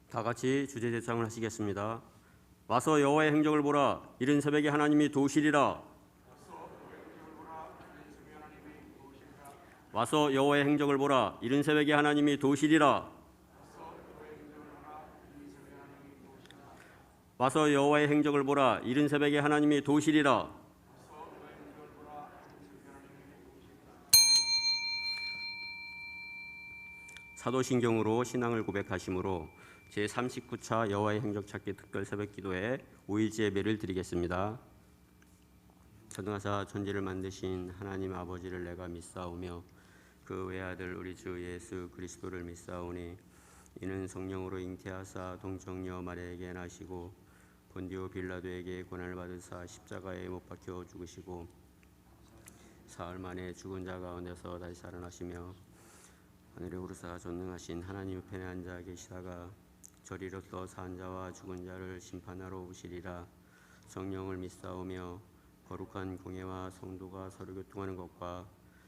다 같이 주제 대창을 하시겠습니다. 와서 여호와의 행적을 보라. 이른 새벽에 하나님이 도우시리라. 와서 여호와의 행적을 보라. 이른 새벽에 하나님이 도우시리라. 와서 여호와의 행적을 보라. 이른 새벽에 하나님이 도우시리라. 사도신경으로 신앙을 고백하심으로 제39차 여호와의 행적 찾기 특별 새벽기도에 5일째 예배를 드리겠습니다. 전능하사 천지를 만드신 하나님 아버지를 내가 믿사오며 그 외아들 우리 주 예수 그리스도를 믿사오니 이는 성령으로 잉태하사 동정녀 마리아에게 나시고 본디오 빌라도에게 고난을 받으사 십자가에 못 박혀 죽으시고 사흘 만에 죽은 자 가운데서 다시 살아나시며 하늘에 오르사 전능하신 하나님 편에 앉아 계시다가 저리로서 산 자와 죽은 자를 심판하러 오시리라. 성령을 믿사오며 거룩한 공예와 성도가 서로 교통하는 것과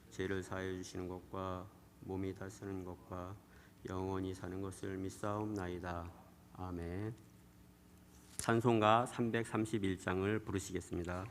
죄를 사하여 주시는 것과 몸이 다 쓰는 것과 영원히 사는 것을 믿사옵나이다. 아멘. 찬송가 331장을 부르시겠습니다.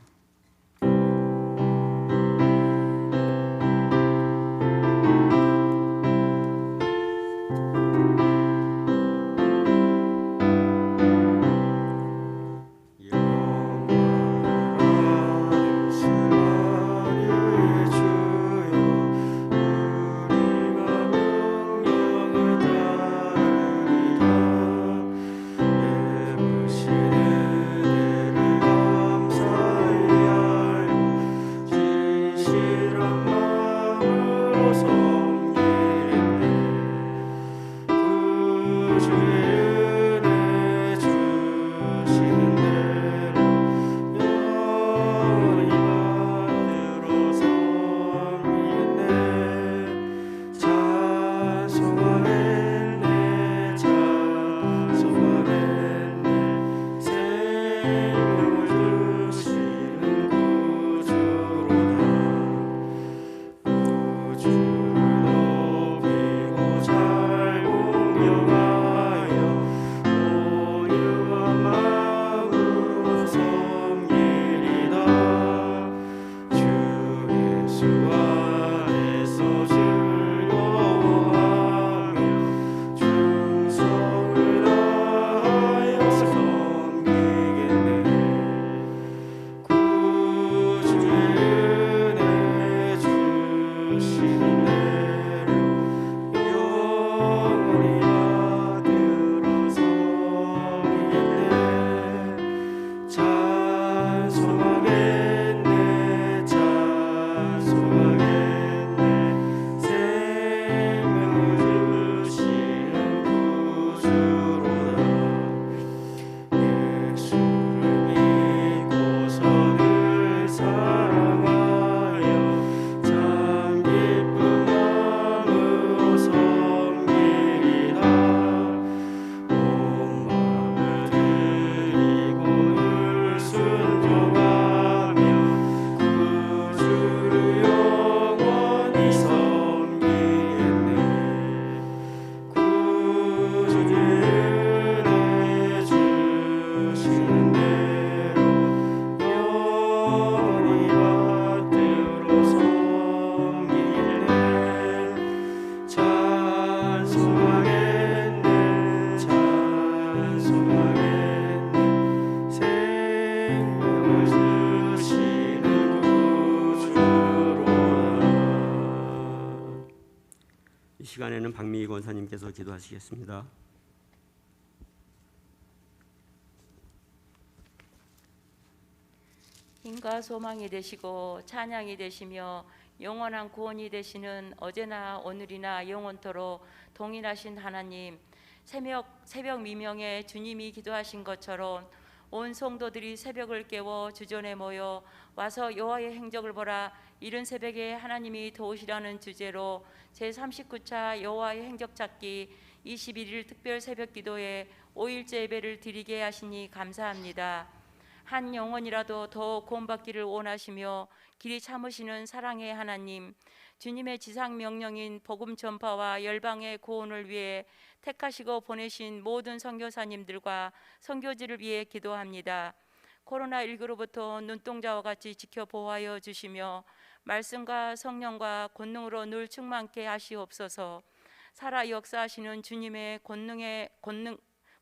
이 시간에는 박미희 권사님께서 기도하시겠습니다. 힘과 소망이 되시고 찬양이 되시며 영원한 구원이 되시는 어제나 오늘이나 영원토록 동일하신 하나님, 새벽 미명에 주님이 기도하신 것처럼 온 성도들이 새벽을 깨워 주전에 모여 와서 여호와의 행적을 보라. 이른 새벽에 하나님이 도우시라는 주제로 제39차 여호와의 행적 찾기 21일 특별 새벽 기도에 5일째 예배를 드리게 하시니 감사합니다. 한 영혼이라도 더 구원받기를 원하시며 길이 참으시는 사랑의 하나님, 주님의 지상 명령인 복음 전파와 열방의 구원을 위해 택하시고 보내신 모든 선교사님들과 선교지를 위해 기도합니다. 코로나19로부터 눈동자와 같이 지켜 보호하여 주시며 말씀과 성령과 권능으로 늘 충만케 하시옵소서. 살아 역사하시는 주님의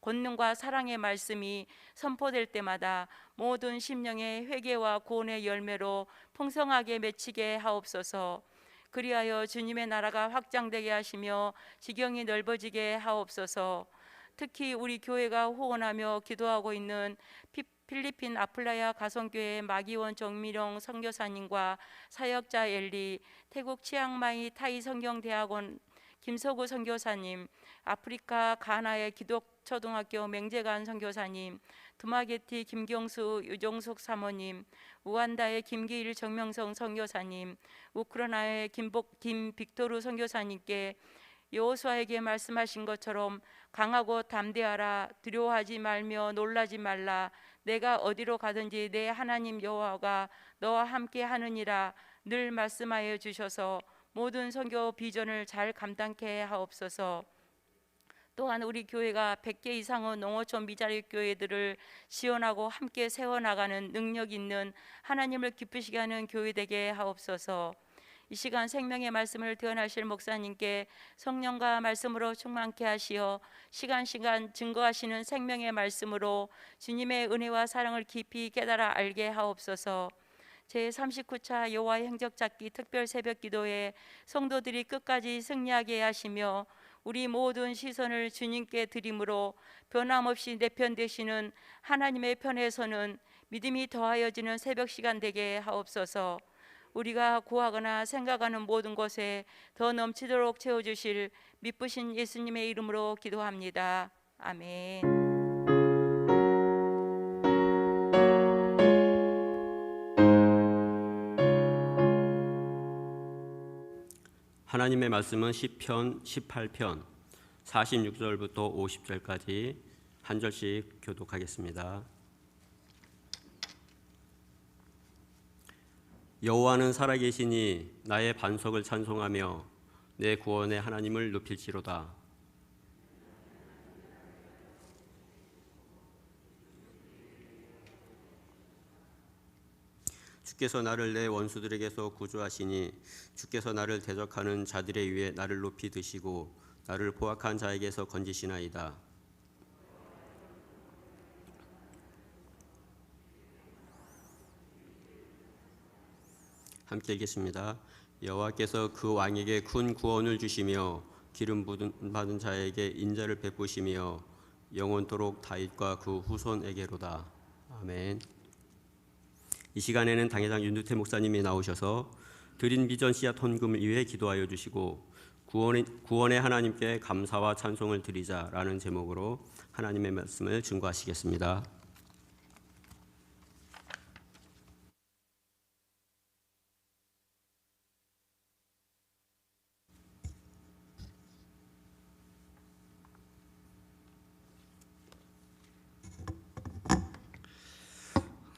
권능과 사랑의 말씀이 선포될 때마다 모든 심령의 회개와 구원의 열매로 풍성하게 맺히게 하옵소서. 그리하여 주님의 나라가 확장되게 하시며 지경이 넓어지게 하옵소서. 특히 우리 교회가 후원하며 기도하고 있는 필리핀 아플라야 가성교회 마기원 정미령 선교사님과 사역자 엘리, 태국 치앙마이 타이 성경대학원 김서구 선교사님, 아프리카 가나의 기독초등학교 맹재관 선교사님, 두마게티 김경수 유종숙 사모님, 우간다의 김기일 정명성 선교사님, 우크라이나의 김빅토르 선교사님께 여호수아에게 말씀하신 것처럼 강하고 담대하라, 두려워하지 말며 놀라지 말라, 내가 어디로 가든지 내 하나님 여호와가 너와 함께 하느니라 늘 말씀하여 주셔서 모든 선교 비전을 잘 감당케 하옵소서. 또한 우리 교회가 100개 이상의 농어촌 미자립 교회들을 지원하고 함께 세워나가는 능력 있는 하나님을 기쁘시게 하는 교회 되게 하옵소서. 이 시간 생명의 말씀을 대언하실 목사님께 성령과 말씀으로 충만케 하시어 시간 증거하시는 생명의 말씀으로 주님의 은혜와 사랑을 깊이 깨달아 알게 하옵소서. 제39차 여호와의 행적찾기 특별 새벽기도에 성도들이 끝까지 승리하게 하시며 우리 모든 시선을 주님께 드림으로 변함없이 내 편 되시는 하나님의 편에 서는 믿음이 더하여지는 새벽 시간 되게 하옵소서. 우리가 구하거나 생각하는 모든 것에 더 넘치도록 채워주실 미쁘신 예수님의 이름으로 기도합니다. 아멘. 하나님의 말씀은 시편 18편 46절부터 50절까지 한 절씩 교독하겠습니다. 여호와는 살아계시니 나의 반석을 찬송하며 내 구원의 하나님을 높일지로다. 주께서 나를 내 원수들에게서 구주하시니 주께서 나를 대적하는 자들의 위에 나를 높이 드시고 나를 포악한 자에게서 건지시나이다. 함께 읽겠습니다. 여호와께서 그 왕에게 큰 구원을 주시며 기름 받은 자에게 인자를 베푸시며 영원토록 다윗과 그 후손에게로다. 아멘. 이 시간에는 당회장 윤두태 목사님이 나오셔서 드린 비전 씨앗 헌금을 위해 기도하여 주시고 구원의 하나님께 감사와 찬송을 드리자라는 제목으로 하나님의 말씀을 증거하시겠습니다.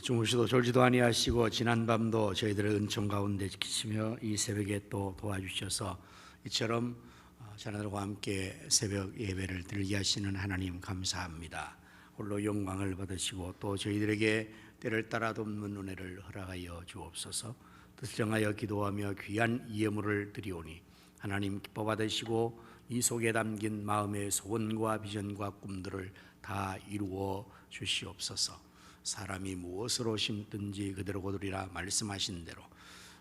주무시도 졸지도 아니하시고 지난밤도 저희들을 은총 가운데 지키시며 이 새벽에 또 도와주셔서 이처럼 자녀들과 함께 새벽 예배를 드리게 하시는 하나님 감사합니다. 홀로 영광을 받으시고 또 저희들에게 때를 따라 돕는 은혜를 허락하여 주옵소서. 뜻을 정하여 기도하며 귀한 예물을 드리오니 하나님 기뻐 받으시고 이 속에 담긴 마음의 소원과 비전과 꿈들을 다 이루어 주시옵소서. 사람이 무엇으로 심든지 그대로 거두리라 말씀하신 대로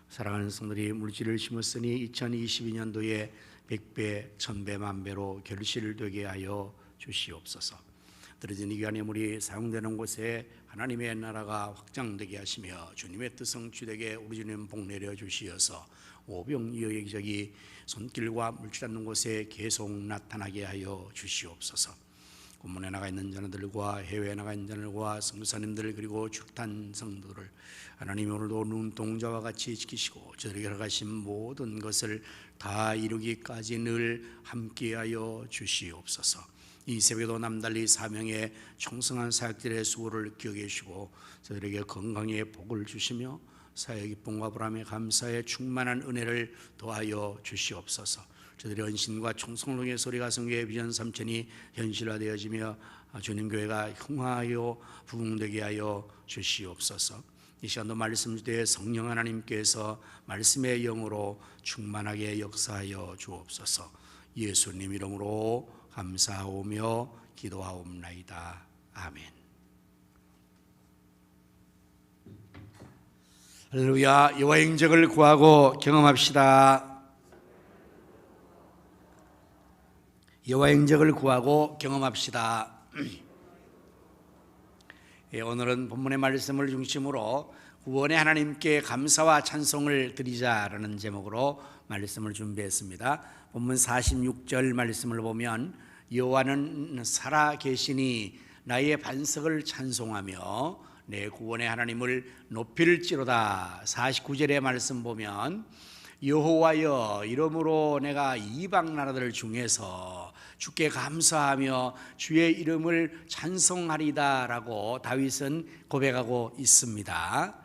사랑하는 성들이 물질을 심었으니 2022년도에 100배, 1000배, 만배로 결실되게 하여 주시옵소서. 들어진 이 귀한 물이 사용되는 곳에 하나님의 나라가 확장되게 하시며 주님의 뜻 성취되게 우리 주님 복 내려 주시어서 오병이어 여기저기 손길과 물질 않는 곳에 계속 나타나게 하여 주시옵소서. 군문에 나가 있는 자녀들과 해외에 나가 있는 자녀들과 성도사님들 그리고 축탄 성도를 하나님 오늘도 눈동자와 같이 지키시고 저들에게 허락하신 모든 것을 다 이루기까지 늘 함께하여 주시옵소서. 이 새벽에도 남달리 사명의 청성한 사역들의 수고를 기억해 주시고 저들에게 건강의 복을 주시며 사역 기쁨과 보람의 감사에 충만한 은혜를 더하여 주시옵소서. 저들의 헌신과 총성령의 소리가 성교의 비전 3천이 현실화되어지며 주님 교회가 흥하여 부흥되게 하여 주시옵소서. 이 시간도 말씀 주되 성령 하나님께서 말씀의 영으로 충만하게 역사하여 주옵소서. 예수님 이름으로 감사하오며 기도하옵나이다. 아멘. 할렐루야. 여호와의 행적을 구하고 경험합시다. 여호와의 행적을 구하고 경험합시다. 오늘은 본문의 말씀을 중심으로 구원의 하나님께 감사와 찬송을 드리자라는 제목으로 말씀을 준비했습니다. 본문 46절 말씀을 보면 여호와는 살아 계시니 나의 반석을 찬송하며 내 구원의 하나님을 높일지로다. 49절의 말씀 보면 여호와여 이름으로 내가 이방 나라들 중에서 주께 감사하며 주의 이름을 찬송하리다 라고 다윗은 고백하고 있습니다.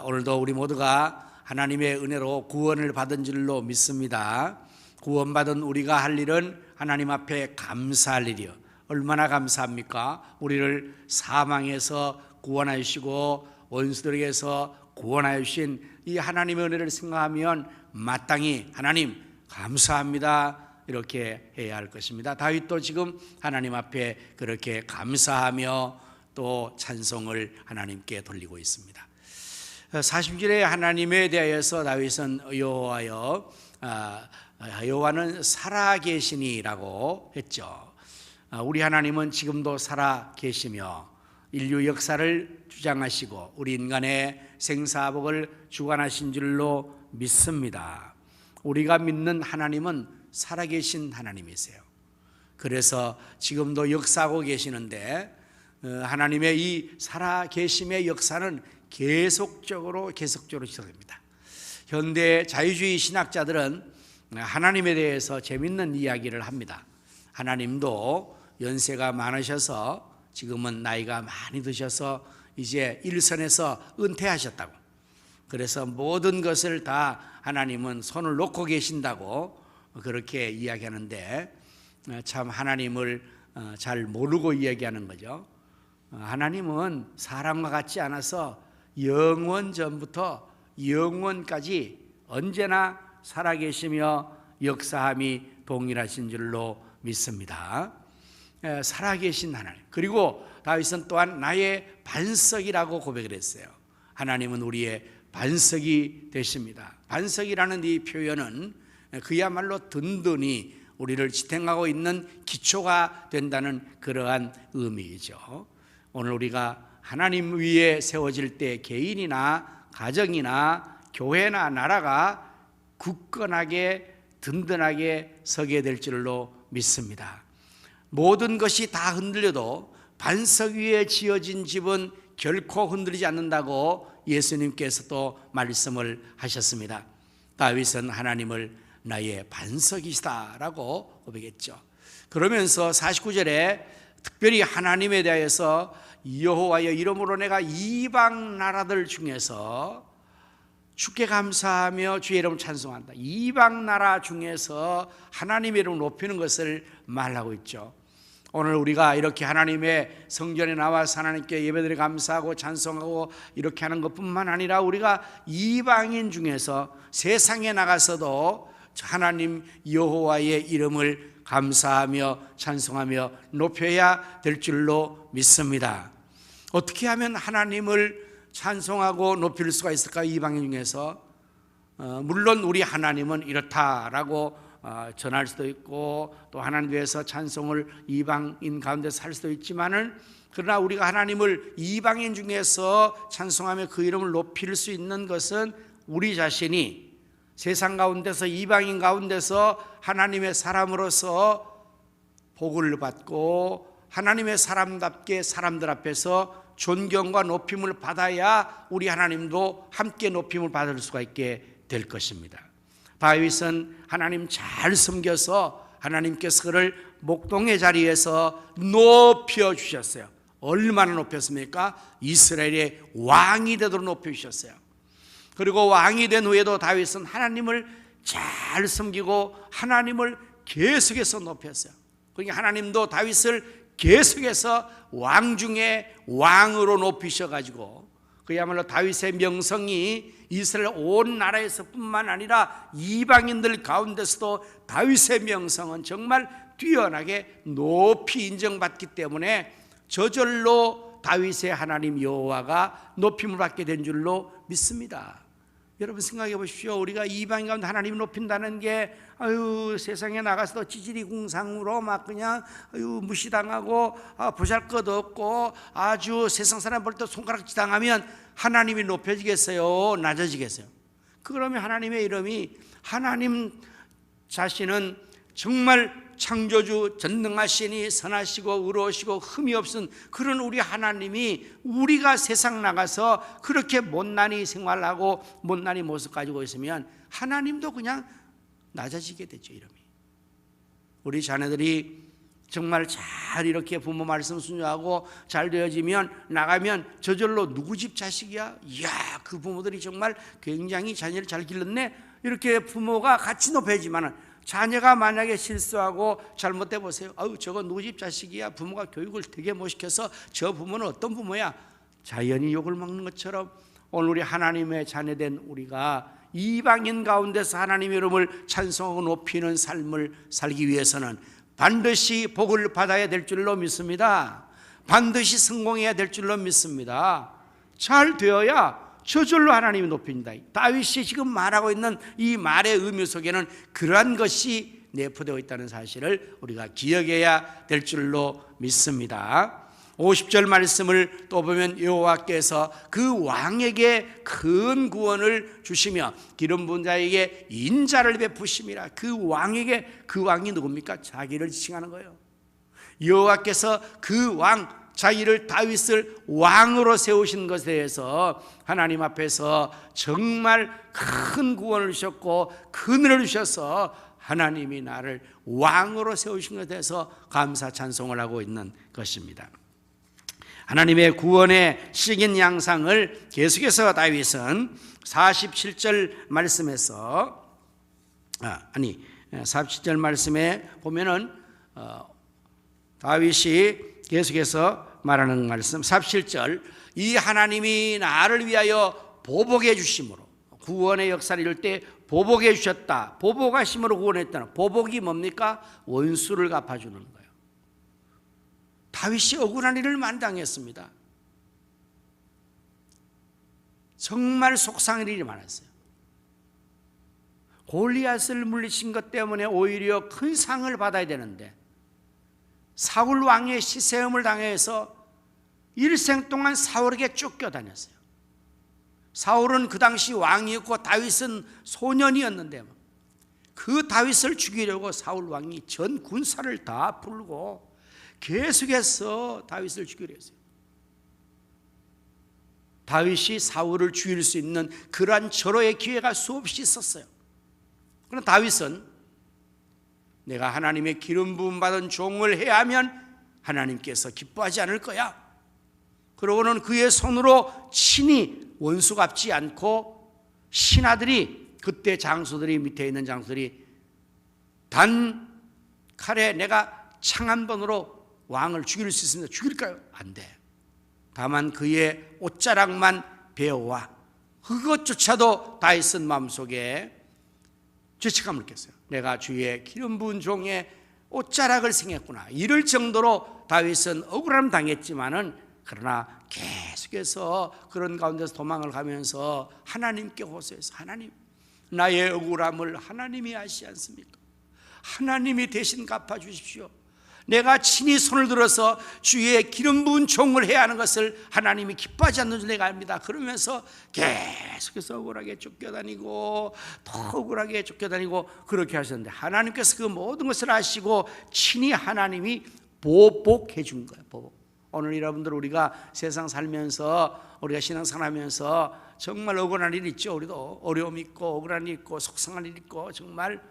오늘도 우리 모두가 하나님의 은혜로 구원을 받은 줄로 믿습니다. 구원받은 우리가 할 일은 하나님 앞에 감사할 일이요. 얼마나 감사합니까? 우리를 사망에서 구원하시고 원수들에게서 구원하여 주신 이 하나님의 은혜를 생각하면 마땅히 하나님 감사합니다 이렇게 해야 할 것입니다. 다윗도 지금 하나님 앞에 그렇게 감사하며 또 찬송을 하나님께 돌리고 있습니다. 40절에 하나님에 대하여서 다윗은 여호와는 살아계시니라고 했죠. 우리 하나님은 지금도 살아계시며 인류 역사를 주장하시고 우리 인간의 생사복을 주관하신 줄로 믿습니다. 우리가 믿는 하나님은 살아계신 하나님이세요. 그래서 지금도 역사하고 계시는데 하나님의 이 살아계심의 역사는 계속적으로 시작됩니다. 현대 자유주의 신학자들은 하나님에 대해서 재밌는 이야기를 합니다. 하나님도 연세가 많으셔서 지금은 나이가 많이 드셔서 이제 일선에서 은퇴하셨다고, 그래서 모든 것을 다 하나님은 손을 놓고 계신다고 그렇게 이야기하는데 참 하나님을 잘 모르고 이야기하는 거죠. 하나님은 사람과 같지 않아서 영원 전부터 영원까지 언제나 살아계시며 역사함이 동일하신 줄로 믿습니다. 살아계신 하나님, 그리고 다윗은 또한 나의 반석이라고 고백을 했어요. 하나님은 우리의 반석이 되십니다. 반석이라는 이 표현은 그야말로 든든히 우리를 지탱하고 있는 기초가 된다는 그러한 의미이죠. 오늘 우리가 하나님 위에 세워질 때 개인이나 가정이나 교회나 나라가 굳건하게 든든하게 서게 될 줄로 믿습니다. 모든 것이 다 흔들려도 반석 위에 지어진 집은 결코 흔들리지 않는다고 예수님께서 또 말씀을 하셨습니다. 다윗은 하나님을 나의 반석이시다라고 고백했죠. 그러면서 49절에 특별히 하나님에 대해서 여호와여 이름으로 내가 이방 나라들 중에서 주께 감사하며 주의 이름을 찬송한다. 이방 나라 중에서 하나님의 이름을 높이는 것을 말하고 있죠. 오늘 우리가 이렇게 하나님의 성전에 나와서 하나님께 예배드려 감사하고 찬송하고 이렇게 하는 것뿐만 아니라 우리가 이방인 중에서 세상에 나가서도 하나님 여호와의 이름을 감사하며 찬송하며 높여야 될 줄로 믿습니다. 어떻게 하면 하나님을 찬송하고 높일 수가 있을까요? 이방인 중에서 물론 우리 하나님은 이렇다라고 전할 수도 있고 또 하나님 위해서 찬송을 이방인 가운데서 할 수도 있지만은 그러나 우리가 하나님을 이방인 중에서 찬송하며 그 이름을 높일 수 있는 것은 우리 자신이 세상 가운데서 이방인 가운데서 하나님의 사람으로서 복을 받고 하나님의 사람답게 사람들 앞에서 존경과 높임을 받아야 우리 하나님도 함께 높임을 받을 수가 있게 될 것입니다. 다윗은 하나님 잘 섬겨서 하나님께서 그를 목동의 자리에서 높여주셨어요. 얼마나 높였습니까? 이스라엘의 왕이 되도록 높여주셨어요. 그리고 왕이 된 후에도 다윗은 하나님을 잘 섬기고 하나님을 계속해서 높였어요. 그러니까 하나님도 다윗을 계속해서 왕 중에 왕으로 높이셔가지고 그야말로 다윗의 명성이 이스라엘 온 나라에서 뿐만 아니라 이방인들 가운데서도 다윗의 명성은 정말 뛰어나게 높이 인정받기 때문에 저절로 다윗의 하나님 여호와가 높임을 받게 된 줄로 믿습니다. 여러분 생각해 보십시오. 우리가 이방인 가운데 하나님을 높인다는 게 세상에 나가서도 찌질이궁상으로 막 그냥 무시당하고 보잘것없고 아주 세상 사람 볼 때 손가락질 당하면 하나님이 높여지겠어요? 낮아지겠어요? 그러면 하나님의 이름이, 하나님 자신은 정말 창조주 전능하시니 선하시고 의로우시고 흠이 없은 그런 우리 하나님이 우리가 세상 나가서 그렇게 못난이 생활하고 못난이 모습 가지고 있으면 하나님도 그냥 낮아지게 되죠. 이름이. 우리 자녀들이 정말 잘 이렇게 부모 말씀 순종하고 잘 되어지면 나가면 저절로 누구 집 자식이야? 이야, 그 부모들이 정말 굉장히 자녀를 잘 길렀네. 이렇게 부모가 같이 높여지만은 자녀가 만약에 실수하고 잘못돼 보세요. 저거 누구 집 자식이야? 부모가 교육을 되게 못 시켜서 저 부모는 어떤 부모야? 자연히 욕을 먹는 것처럼 오늘 우리 하나님의 자녀된 우리가 이방인 가운데서 하나님의 이름을 찬송하고 높이는 삶을 살기 위해서는 반드시 복을 받아야 될 줄로 믿습니다. 반드시 성공해야 될 줄로 믿습니다. 잘 되어야 저절로 하나님이 높인다. 다윗이 지금 말하고 있는 이 말의 의미 속에는 그러한 것이 내포되어 있다는 사실을 우리가 기억해야 될 줄로 믿습니다. 50절 말씀을 또 보면 여호와께서 그 왕에게 큰 구원을 주시며 기름 부은 자에게 인자를 베푸심이라. 그 왕에게, 그 왕이 누굽니까? 자기를 지칭하는 거예요. 여호와께서 그 왕, 자기를 다윗을 왕으로 세우신 것에 대해서 하나님 앞에서 정말 큰 구원을 주셨고 큰을 주셔서 하나님이 나를 왕으로 세우신 것에 대해서 감사 찬송을 하고 있는 것입니다. 하나님의 구원의 시긴 양상을 계속해서 다윗은 47절 말씀에서 47절 말씀에 보면은 다윗이 계속해서 말하는 말씀 47절, 이 하나님이 나를 위하여 보복해 주심으로, 구원의 역사를 이룰 때 보복해 주셨다. 보복하심으로 구원했다는, 보복이 뭡니까? 원수를 갚아주는 거예요. 다윗이 억울한 일을 많이 당했습니다. 정말 속상한 일이 많았어요. 골리앗을 물리친 것 때문에 오히려 큰 상을 받아야 되는데 사울 왕의 시세움을 당해서 일생 동안 사울에게 쫓겨다녔어요. 사울은 그 당시 왕이었고 다윗은 소년이었는데 그 다윗을 죽이려고 사울 왕이 전 군사를 다 풀고 계속해서 다윗을 죽이려 했어요. 다윗이 사울을 죽일 수 있는 그러한 절호의 기회가 수없이 있었어요. 그러나 다윗은 내가 하나님의 기름 부음 받은 종을 해야 하면 하나님께서 기뻐하지 않을 거야. 그러고는 그의 손으로 친히 원수 갚지 않고 신하들이, 그때 장수들이, 밑에 있는 장수들이 단 칼에 내가 창 한 번으로 왕을 죽일 수 있습니다. 죽일까요? 안 돼. 다만 그의 옷자락만 베어와. 그것조차도 다윗은 마음속에 죄책감을 느꼈어요. 내가 주의 기름 부은 종의 옷자락을 생겼구나. 이럴 정도로 다윗은 억울함 당했지만은 그러나 계속해서 그런 가운데서 도망을 가면서 하나님께 호소해서, 하나님, 나의 억울함을 하나님이 아시지 않습니까? 하나님이 대신 갚아주십시오. 내가 친히 손을 들어서 주의 기름 부은 종을 해야 하는 것을 하나님이 기뻐하지 않는 줄 내가 압니다. 그러면서 계속해서 억울하게 쫓겨다니고 더 억울하게 쫓겨다니고 그렇게 하셨는데 하나님께서 그 모든 것을 아시고 친히 하나님이 보복해 준 거예요. 보복. 오늘 여러분들 우리가 세상 살면서, 우리가 신앙생활하면서 정말 억울한 일 있죠. 우리도 어려움 있고 억울한 일 있고 속상한 일 있고 정말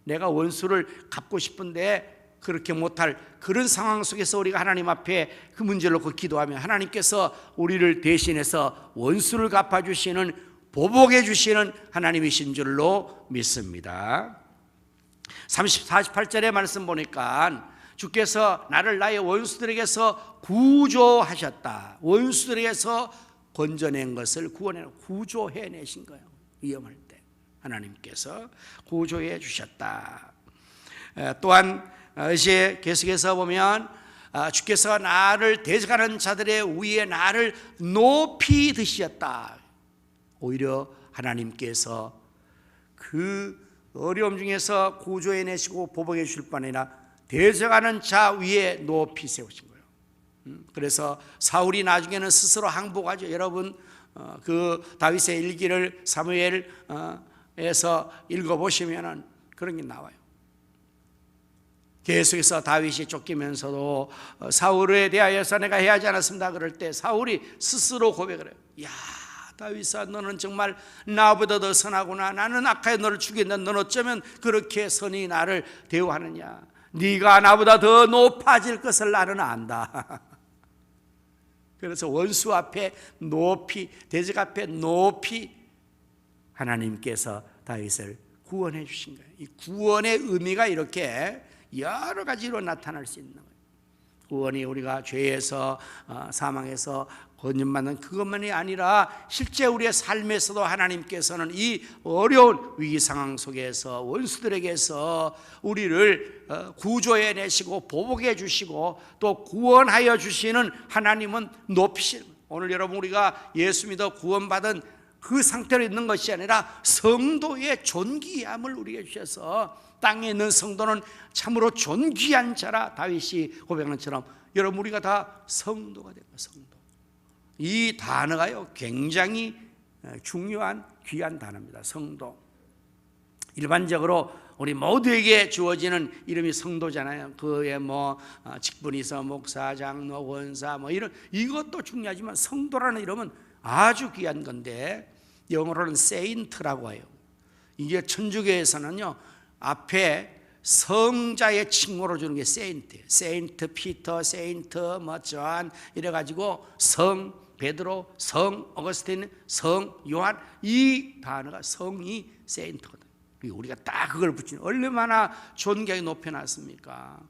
내가 원수를 갚고 싶은데 그렇게 못할 그런 상황 속에서 우리가 하나님 앞에 그 문제를 놓고 기도하면 하나님께서 우리를 대신해서 원수를 갚아주시는 보복해 주시는 하나님이신 줄로 믿습니다. 48절의 말씀 보니까 주께서 나를 나의 원수들에게서 구조하셨다. 원수들에게서 건져낸 것을 구조해내신 거예요. 위험할 때 하나님께서 구조해 주셨다. 또한 이제 계속해서 보면 주께서 나를 대적하는 자들의 위에 나를 높이 드셨다. 오히려 하나님께서 그 어려움 중에서 구조해내시고 보복해 주실 뿐 아니라 대적하는 자 위에 높이 세우신 거예요. 그래서 사울이 나중에는 스스로 항복하죠. 여러분 그 다윗의 일기를 사무엘에서 읽어보시면 그런 게 나와요. 계속해서 다윗이 쫓기면서도 사울에 대하여서 내가 해하지 않았습니다 그럴 때 사울이 스스로 고백을 해요. 야 다윗아, 너는 정말 나보다 더 선하구나. 나는 악하여 너를 죽인다. 너는 어쩌면 그렇게 선히 나를 대우하느냐. 네가 나보다 더 높아질 것을 나는 안다. 그래서 원수 앞에 높이, 대적 앞에 높이 하나님께서 다윗을 구원해 주신 거예요. 이 구원의 의미가 이렇게 여러 가지로 나타날 수 있는 거예요. 구원이 우리가 죄에서 사망에서 건진받는 그것만이 아니라 실제 우리의 삶에서도 하나님께서는 이 어려운 위기 상황 속에서 원수들에게서 우리를 구조해 내시고 보복해 주시고 또 구원하여 주시는 하나님은 높이시는 거예요. 오늘 여러분 우리가 예수 믿어 구원받은 그 상태로 있는 것이 아니라 성도의 존귀함을 우리에게 주셔서 땅에 있는 성도는 참으로 존귀한 자라 다윗이 고백한 것처럼 여러분 우리가 다 성도가 되고 성도. 이 단어가요 굉장히 중요한 귀한 단어입니다. 성도. 일반적으로 우리 모두에게 주어지는 이름이 성도잖아요. 그에 뭐 직분이 있어 목사, 장로, 원사 뭐 이런 이것도 중요하지만 성도라는 이름은 아주 귀한 건데 영어로는 세인트라고 해요. 이게 천주교에서는요 앞에 성자의 칭호로 주는 게 세인트예요. 세인트 피터, 세인트 뭐 존 이래가지고 성 베드로, 성 어거스틴, 성 요한 이 단어가 성이 세인트거든. 우리가 딱 그걸 붙이는 얼마나 존귀하게 높여놨습니까?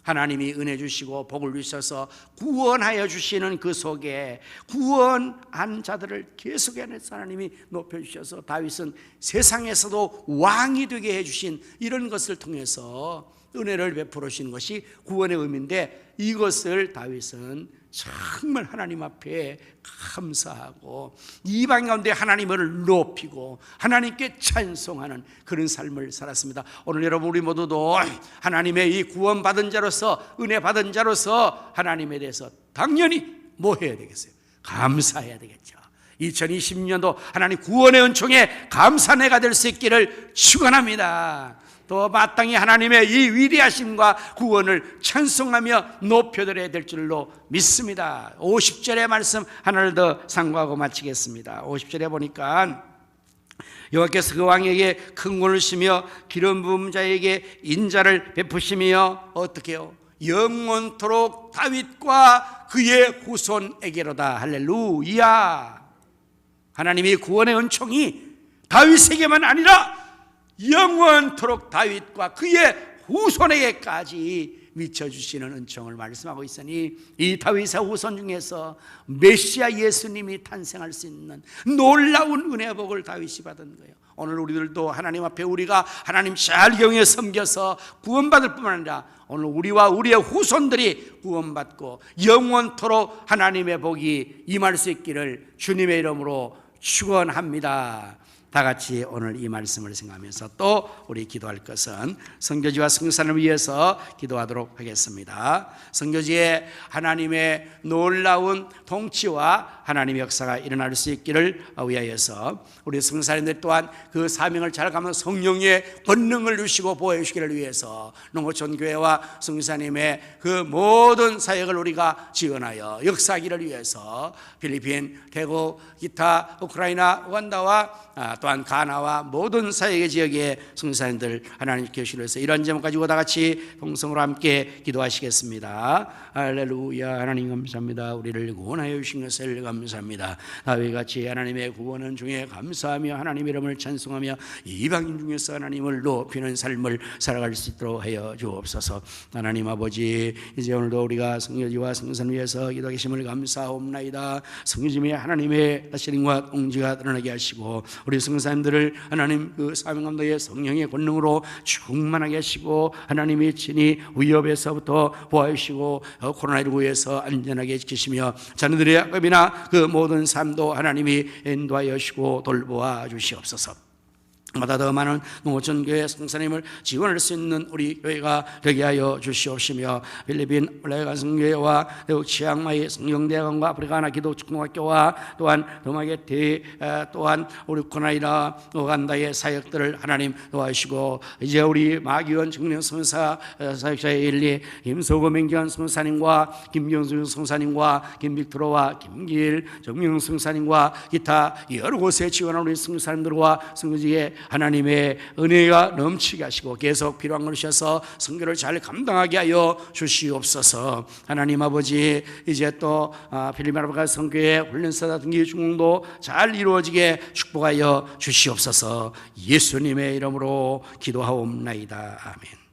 하나님이 은혜 주시고 복을 주셔서 구원하여 주시는 그 속에 구원한 자들을 계속해서 하나님이 높여주셔서 다윗은 세상에서도 왕이 되게 해주신 이런 것을 통해서 은혜를 베풀어 주시는 것이 구원의 의미인데 이것을 다윗은 정말 하나님 앞에 감사하고 이방 가운데 하나님을 높이고 하나님께 찬송하는 그런 삶을 살았습니다. 오늘 여러분 우리 모두도 하나님의 이 구원받은 자로서 은혜 받은 자로서 하나님에 대해서 당연히 뭐 해야 되겠어요? 감사해야 되겠죠. 2020년도 하나님 구원의 은총에 감사내가 될 수 있기를 축원합니다. 또 마땅히 하나님의 이 위대하심과 구원을 찬송하며 높여드려야 될 줄로 믿습니다. 50절의 말씀 하나를 더 상고하고 마치겠습니다. 50절에 보니까 여호와께서 그 왕에게 큰 권을 주시며 기름 부은 자에게 인자를 베푸시며 어떻게 해요? 영원토록 다윗과 그의 후손에게로다. 할렐루야. 하나님의 구원의 은총이 다윗에게만 아니라 영원토록 다윗과 그의 후손에게까지 미쳐주시는 은총을 말씀하고 있으니 이 다윗의 후손 중에서 메시아 예수님이 탄생할 수 있는 놀라운 은혜의 복을 다윗이 받은 거예요. 오늘 우리들도 하나님 앞에 우리가 하나님 잘 경외 섬겨서 구원받을 뿐만 아니라 오늘 우리와 우리의 후손들이 구원받고 영원토록 하나님의 복이 임할 수 있기를 주님의 이름으로 축원합니다. 다 같이 오늘 이 말씀을 생각하면서 또 우리 기도할 것은 선교지와 성산을 위해서 기도하도록 하겠습니다. 선교지에 하나님의 놀라운 통치와 하나님의 역사가 일어날 수 있기를 위하여서 우리 성산인들 또한 그 사명을 잘 가면 성령의 권능을 주시고 보호해 주시기를 위해서 농어촌 교회와 성산님의 그 모든 사역을 우리가 지원하여 역사하기를 위해서 필리핀, 태국, 기타, 우크라이나, 우간다와 또한 가나와 모든 사역의 지역의 성사님들 하나님 계시로서 이런 제목 가지고 다 같이 동성으로 함께 기도하시겠습니다. 할렐루야. 하나님 감사합니다. 우리를 구원하여 주신 것을 감사합니다. 다윗같이 하나님의 구원은 중에 감사하며 하나님 이름을 찬송하며 이방인 중에서 하나님을 높이는 삶을 살아갈 수 있도록 하여 주옵소서. 하나님 아버지, 이제 오늘도 우리가 성교지와 성산 위에서 기도 계심을 감사옵나이다. 성교지의 하나님의 다스림과 공지가 드러나게 하시고 우리 성사님들을 하나님 그 사명감도의 성령의 권능으로 충만하게 하시고 하나님이 친히 위협에서부터 보호하시고 코로나19에서 안전하게 지키시며 자녀들의 학업이나 그 모든 삶도 하나님이 인도하여 주시고 돌보아 주시옵소서. 보다 더 많은 농어촌교회 성사님을 지원할 수 있는 우리 교회가 되게 하여 주시옵시며 필리핀 올레가성교회와 대북 치앙마이 성경대학원과 아프리카나 기독중학교와 또한 도마게티 또한 우리 코나이라 우간다의 사역들을 하나님 도와주시고 이제 우리 마기원 청년성사 사역자의 일리 김소금 맹기환 성사님과 김경수 성사님과 김빅트로와 김길 정명 성사님과 기타 여러 곳에 지원한 우리 성사님들과 성지에 하나님의 은혜가 넘치게 하시고 계속 필요한 걸 주셔서 선교를 잘 감당하게 하여 주시옵소서. 하나님 아버지, 이제 또 필리핀 아프리카 선교회 훈련사다 등기 중공도 잘 이루어지게 축복하여 주시옵소서. 예수님의 이름으로 기도하옵나이다. 아멘.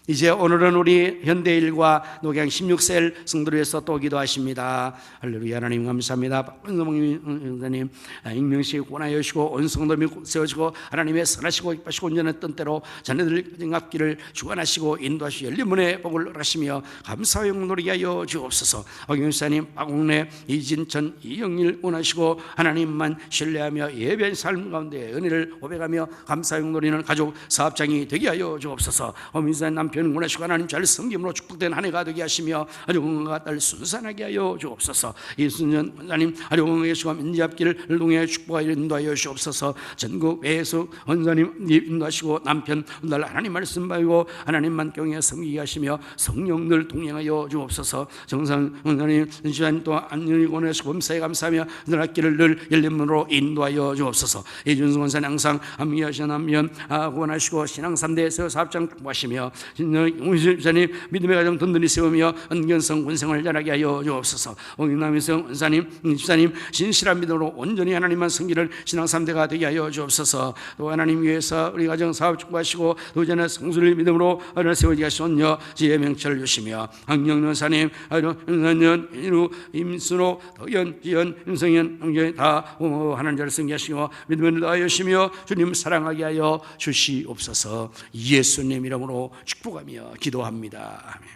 이제 오늘은 우리 현대일과 녹양 16셀 성도를 위해서 또 기도하십니다. 할렐루야. 하나님 감사합니다. 박근성님 익명식 권하여 주시고 온 성도 세워주고 하나님의 선하시고 기쁘시고 온전했던 때로 자녀들 앞길을 주관하시고 인도하시고 열린 문의 복을 하시며 감사의 영노리게 하여 주옵소서. 박영사님, 박옥래, 이진천, 이영일 원하시고 하나님만 신뢰하며 예배의 삶 가운데 은혜를 고백하며 감사의 영노리는 가족 사업장이 되게 하여 주옵소서. 어민사님 남편 원하시고 하나님 잘 섬김으로 축복된 한 해가 되게 하시며 아주 건강과 딸 순산하게 하여 주옵소서. 이순년 원사님 아주 건강하게 하시고 민지앞길을 동해 축복하여 인도하여 주옵소서. 전국 외에서 원사님 인도하시고 남편 날 하나님 말씀 받고 하나님만 경외 섬기게 하시며 성령 늘 동행하여 주옵소서. 정상 원사님 시간 또 안녕히 원하시고 범사에 감사하며 늘 앞길을 늘 열린 문으로 인도하여 주옵소서. 이준승 원사님 항상 합리하시나면 원하시고 신앙 3대에서 사업장 축복하시며 원사님 믿음의 가정 든든히 세우며 은견성 군생을 잘하게 하여 주옵소서. 옹인남이성 원사님 집사님 진실한 믿음으로 온전히 하나님만 섬기는 신앙 3대가 되게 하여 주옵소서. 또 하나님 위해서 우리 가정 사업 축복하시고 도전의 성수를 믿음으로 세우게 하시오며 지혜의 명철을 주시며 황영 원사님 은선년 인우 임순호 덕연 지연 임성현 형제 다 하나님 자를 섬기시고 믿음을 다하시며 주님 사랑하게 하여 주시옵소서. 예수님 이름으로 축복하며 기도합니다. 아멘.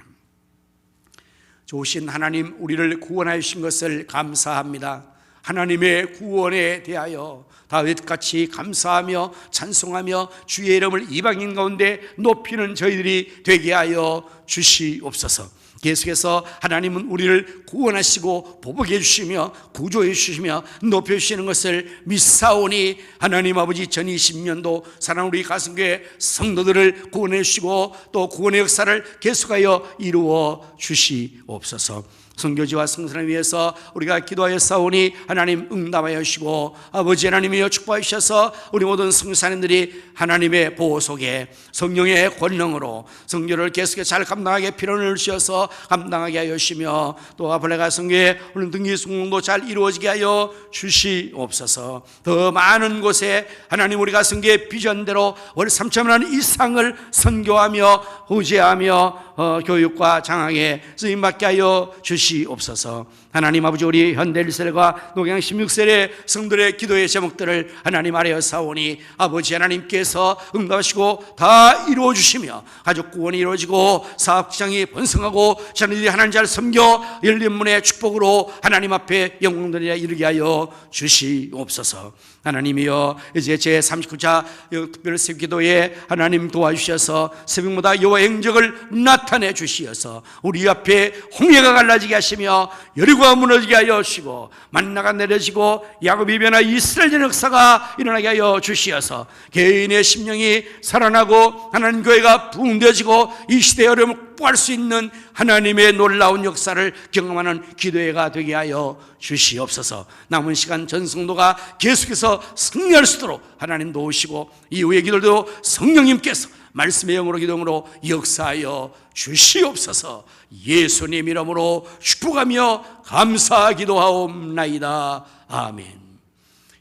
좋으신 하나님, 우리를 구원하여 주신 것을 감사합니다. 하나님의 구원에 대하여 다윗같이 감사하며 찬송하며 주의 이름을 이방인 가운데 높이는 저희들이 되게 하여 주시옵소서. 계속해서 하나님은 우리를 구원하시고 보복해 주시며 구조해 주시며 높여 주시는 것을 믿사오니 하나님 아버지 전 20년도 사랑하는 우리 가슴교회 성도들을 구원해 주시고 또 구원의 역사를 계속하여 이루어 주시옵소서. 선교지와 성산을 위해서 우리가 기도하여 싸우니 하나님 응답하여 주시고 아버지 하나님이여 축복하여 주셔서 우리 모든 성산인들이 하나님의 보호 속에 성령의 권능으로 선교를 계속해 잘 감당하게 필요를 주셔서 감당하게 하여 주시며 또 아프리카 선교의 오늘 등기 순공도 잘 이루어지게 하여 주시옵소서. 더 많은 곳에 하나님 우리가 선교의 비전대로 월 3천만 원 이상을 선교하며 후제하며 교육과 장학에 쓰임받게 하여 주시옵소서. 하나님 아버지 우리 현대 1세대과 녹양 16세대 성들의 기도의 제목들을 하나님 아래에 사오니 아버지 하나님께서 응답하시고 다 이루어 주시며 가족 구원이 이루어지고 사업장이 번성하고 자녀들이 하나님 잘 섬겨 열린 문의 축복으로 하나님 앞에 영광들에 이르게 하여 주시옵소서. 하나님이여 이제 제39차 특별 새기도에 하나님 도와주셔서 새벽마다 여호와의 행적을 나타내 주시어서 우리 앞에 홍해가 갈라지게 하시며 여리고가 무너지게 하여 주시고 만나가 내려지고 야곱이 변화 이스라엘의 역사가 일어나게 하여 주시어서 개인의 심령이 살아나고 하나님 교회가 부흥되어지고 이 시대의 어려움을 극복할 수 있는 하나님의 놀라운 역사를 경험하는 기도회가 되게 하여 주시옵소서. 남은 시간 전 성도가 계속해서 승리할 수 있도록 하나님 도우시고 이후의 기도도 성령님께서 말씀의 영으로 기도로 역사하여 주시옵소서. 예수님 이름으로 축복하며 감사 기도하옵나이다. 아멘.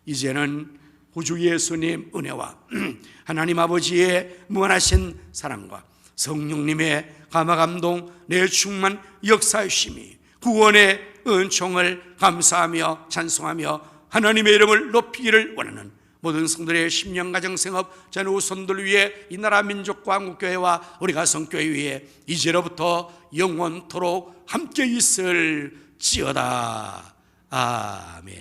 이제는 구주 예수님 은혜와 하나님 아버지의 무한하신 사랑과 성령님의 감화감동 내 충만 역사하심이 구원의 은총을 감사하며 찬송하며 하나님의 이름을 높이기를 원하는 모든 성도들의 심령 가정 생업 전후손들 위해 이 나라 민족과 한국교회와 우리 가성교회 위에 이제로부터 영원토록 함께 있을지어다. 아멘.